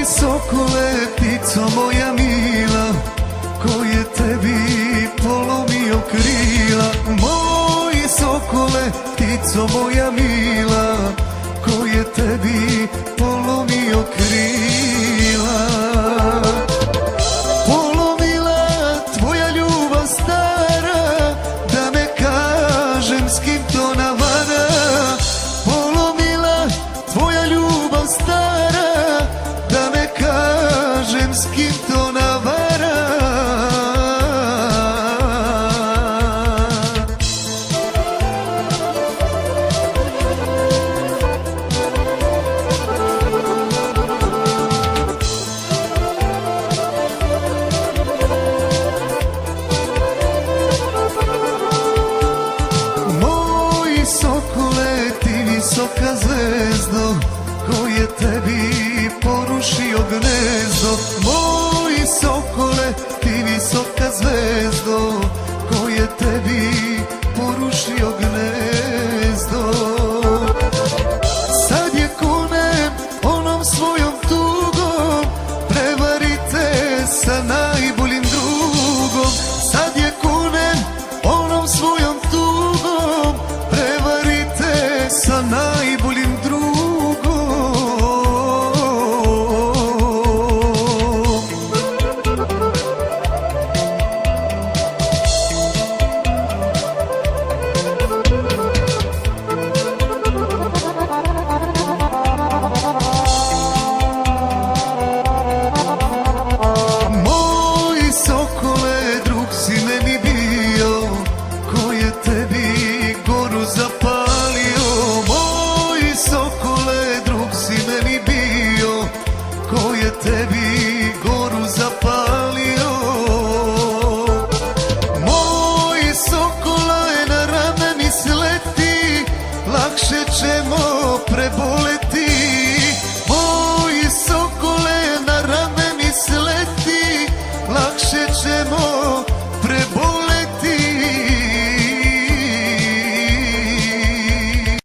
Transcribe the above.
Sokole, ptico moja mila, ko je tebi polomio krila. Moj sokole, ptico moja mila, ko je tebi polomio krila. Polomila tvoja ljubav stara, da ne kažem s kim to navara. Polomila tvoja ljubav stara, da ne kažem s kim to navara. Moj sokole, ti visoka zvezdo, ko je tebi porušio gnezdo. Moj sokole, ti visoka zvezdo, ko je tebi porušio gnezdo. Sad je kunem onom svojom tugom, prevarite sa najboljim drugom. Sad je kunem onom svojom tugom, prevarite sa najboljim drugom. Tebi goru zapalio, moj sokole, drug si meni bio, ko je tebi